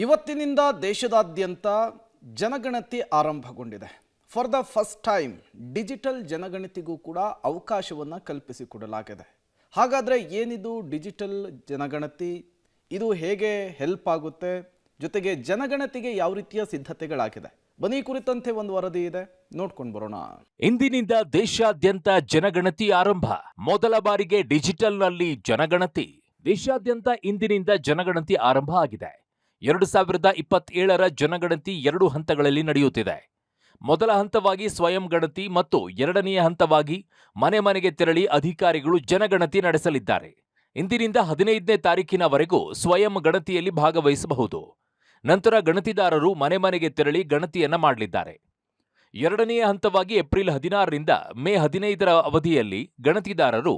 ಇವತ್ತಿನಿಂದ ದೇಶದಾದ್ಯಂತ ಜನಗಣತಿ ಆರಂಭಗೊಂಡಿದೆ. For the first time digital ಜನಗಣತಿಗೂ ಕೂಡ ಅವಕಾಶವನ್ನು ಕಲ್ಪಿಸಿಕೊಡಲಾಗಿದೆ. ಹಾಗಾದರೆ ಏನಿದು ಡಿಜಿಟಲ್ ಜನಗಣತಿ? ಇದು ಹೇಗೆ ಹೆಲ್ಪ್ ಆಗುತ್ತೆ? ಜೊತೆಗೆ ಜನಗಣತಿಗೆ ಯಾವ ರೀತಿಯ ಸಿದ್ಧತೆಗಳಾಗಿದೆ? ಬನ್ನಿ, ಕುರಿತಂತೆ ಒಂದು ವರದಿ ಇದೆ, ನೋಡ್ಕೊಂಡು ಬರೋಣ. ಇಂದಿನಿಂದ ದೇಶಾದ್ಯಂತ ಜನಗಣತಿ ಆರಂಭ. ಮೊದಲ ಬಾರಿಗೆ ಡಿಜಿಟಲ್ನಲ್ಲಿ ಜನಗಣತಿ. ದೇಶಾದ್ಯಂತ ಇಂದಿನಿಂದ ಜನಗಣತಿ ಆರಂಭ ಆಗಿದೆ. 2027ರ ಜನಗಣತಿ 2 ಹಂತಗಳಲ್ಲಿ ನಡೆಯುತ್ತಿದೆ. ಮೊದಲ ಹಂತವಾಗಿ ಸ್ವಯಂ ಗಣತಿ ಮತ್ತು ಎರಡನೆಯ ಹಂತವಾಗಿ ಮನೆ ಮನೆಗೆ ತೆರಳಿ ಅಧಿಕಾರಿಗಳು ಜನಗಣತಿ ನಡೆಸಲಿದ್ದಾರೆ. ಇಂದಿನಿಂದ 15ನೇ ತಾರೀಕಿನವರೆಗೂ ಸ್ವಯಂ ಗಣತಿಯಲ್ಲಿ ಭಾಗವಹಿಸಬಹುದು. ನಂತರ ಗಣತಿದಾರರು ಮನೆ ಮನೆಗೆ ತೆರಳಿ ಗಣತಿಯನ್ನ ಮಾಡಲಿದ್ದಾರೆ. ಎರಡನೆಯ ಹಂತವಾಗಿ ಏಪ್ರಿಲ್ 16ರಿಂದ ಮೇ 15ರ ಅವಧಿಯಲ್ಲಿ ಗಣತಿದಾರರು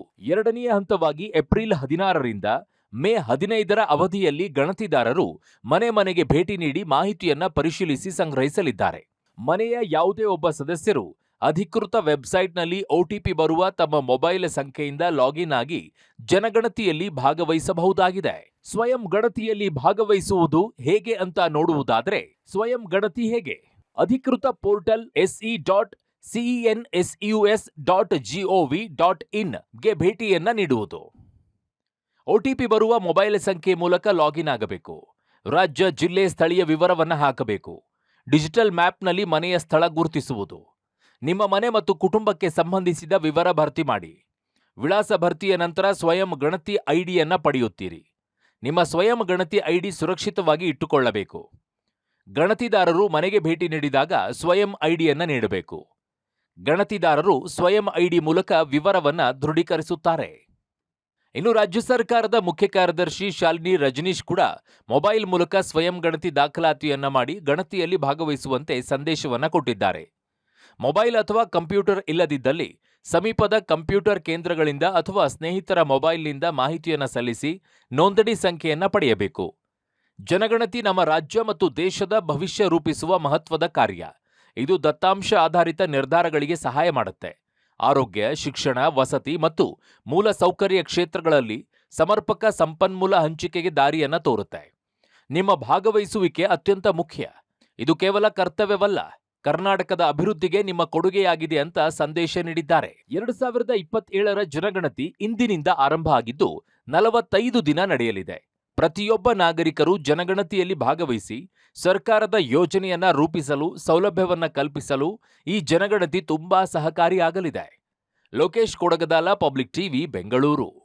ಮೇ 15ರ ಅವಧಿಯಲ್ಲಿ ಗಣತಿದಾರರು ಮನೆ ಮನೆಗೆ ಭೇಟಿ ನೀಡಿ ಮಾಹಿತಿಯನ್ನ ಪರಿಶೀಲಿಸಿ ಸಂಗ್ರಹಿಸಲಿದ್ದಾರೆ. ಮನೆಯ ಯಾವುದೇ ಒಬ್ಬ ಸದಸ್ಯರು ಅಧಿಕೃತ ವೆಬ್ಸೈಟ್ನಲ್ಲಿ OTP ಬರುವ ತಮ್ಮ ಮೊಬೈಲ್ ಸಂಖ್ಯೆಯಿಂದ ಲಾಗಿನ್ ಆಗಿ ಜನಗಣತಿಯಲ್ಲಿ ಭಾಗವಹಿಸಬಹುದಾಗಿದೆ. ಸ್ವಯಂ ಗಣತಿಯಲ್ಲಿ ಭಾಗವಹಿಸುವುದು ಹೇಗೆ ಅಂತ ನೋಡುವುದಾದರೆ, ಸ್ವಯಂ ಗಣತಿ ಹೇಗೆ? ಅಧಿಕೃತ ಪೋರ್ಟಲ್ se.census.gov.in ಗೆ ಭೇಟಿಯನ್ನ ನೀಡುವುದು. OTP ಬರುವ ಮೊಬೈಲ್ ಸಂಖ್ಯೆ ಮೂಲಕ ಲಾಗಿನ್ ಆಗಬೇಕು. ರಾಜ್ಯ, ಜಿಲ್ಲೆ, ಸ್ಥಳೀಯ ವಿವರವನ್ನು ಹಾಕಬೇಕು. ಡಿಜಿಟಲ್ ಮ್ಯಾಪ್ನಲ್ಲಿ ಮನೆಯ ಸ್ಥಳ ಗುರುತಿಸುವುದು. ನಿಮ್ಮ ಮನೆ ಮತ್ತು ಕುಟುಂಬಕ್ಕೆ ಸಂಬಂಧಿಸಿದ ವಿವರ ಭರ್ತಿ ಮಾಡಿ. ವಿಳಾಸ ಭರ್ತಿಯ ನಂತರ ಸ್ವಯಂ ಗಣತಿ ಐಡಿಯನ್ನ ಪಡೆಯುತ್ತೀರಿ. ನಿಮ್ಮ ಸ್ವಯಂ ಗಣತಿ ಐಡಿ ಸುರಕ್ಷಿತವಾಗಿ ಇಟ್ಟುಕೊಳ್ಳಬೇಕು. ಗಣತಿದಾರರು ಮನೆಗೆ ಭೇಟಿ ನೀಡಿದಾಗ ಸ್ವಯಂ ಐಡಿಯನ್ನ ನೀಡಬೇಕು. ಗಣತಿದಾರರು ಸ್ವಯಂ ಐಡಿ ಮೂಲಕ ವಿವರವನ್ನ ದೃಢೀಕರಿಸುತ್ತಾರೆ. ಇನ್ನು ರಾಜ್ಯ ಸರ್ಕಾರದ ಮುಖ್ಯ ಕಾರ್ಯದರ್ಶಿ ಶಾಲಿನಿ ರಜನೀಶ್ ಕೂಡ ಮೊಬೈಲ್ ಮೂಲಕ ಸ್ವಯಂ ಗಣತಿ ದಾಖಲಾತಿಯನ್ನ ಮಾಡಿ ಗಣತಿಯಲ್ಲಿ ಭಾಗವಹಿಸುವಂತೆ ಸಂದೇಶವನ್ನ ಕೊಟ್ಟಿದ್ದಾರೆ. ಮೊಬೈಲ್ ಅಥವಾ ಕಂಪ್ಯೂಟರ್ ಇಲ್ಲದಿದ್ದಲ್ಲಿ ಸಮೀಪದ ಕಂಪ್ಯೂಟರ್ ಕೇಂದ್ರಗಳಿಂದ ಅಥವಾ ಸ್ನೇಹಿತರ ಮೊಬೈಲ್ನಿಂದ ಮಾಹಿತಿಯನ್ನ ಸಲ್ಲಿಸಿ ನೋಂದಣಿ ಸಂಖ್ಯೆಯನ್ನ ಪಡೆಯಬೇಕು. ಜನಗಣತಿ ನಮ್ಮ ರಾಜ್ಯ ಮತ್ತು ದೇಶದ ಭವಿಷ್ಯ ರೂಪಿಸುವ ಮಹತ್ವದ ಕಾರ್ಯ. ಇದು ದತ್ತಾಂಶ ಆಧಾರಿತ ನಿರ್ಧಾರಗಳಿಗೆ ಸಹಾಯ ಮಾಡುತ್ತೆ. ಆರೋಗ್ಯ, ಶಿಕ್ಷಣ, ವಸತಿ ಮತ್ತು ಮೂಲ ಸೌಕರ್ಯ ಕ್ಷೇತ್ರಗಳಲ್ಲಿ ಸಮರ್ಪಕ ಸಂಪನ್ಮೂಲ ಹಂಚಿಕೆಗೆ ದಾರಿಯನ್ನ ತೋರುತ್ತೆ. ನಿಮ್ಮ ಭಾಗವಹಿಸುವಿಕೆ ಅತ್ಯಂತ ಮುಖ್ಯ. ಇದು ಕೇವಲ ಕರ್ತವ್ಯವಲ್ಲ, ಕರ್ನಾಟಕದ ಅಭಿವೃದ್ಧಿಗೆ ನಿಮ್ಮ ಕೊಡುಗೆಯಾಗಿದೆ ಅಂತ ಸಂದೇಶ ನೀಡಿದ್ದಾರೆ. 2027ರ ಜನಗಣತಿ ಇಂದಿನಿಂದ ಆರಂಭ ಆಗಿದ್ದು 45 ದಿನ ನಡೆಯಲಿದೆ. ಪ್ರತಿಯೊಬ್ಬ ನಾಗರಿಕರು ಜನಗಣತಿಯಲ್ಲಿ ಭಾಗವಹಿಸಿ ಸರ್ಕಾರದ ಯೋಜನೆಯನ್ನ ರೂಪಿಸಲು, ಸೌಲಭ್ಯವನ್ನ ಕಲ್ಪಿಸಲು ಈ ಜನಗಣತಿ ತುಂಬಾ ಸಹಕಾರಿಯಾಗಲಿದೆ. Lokesh Kodagadala, public TV, Bengaluru.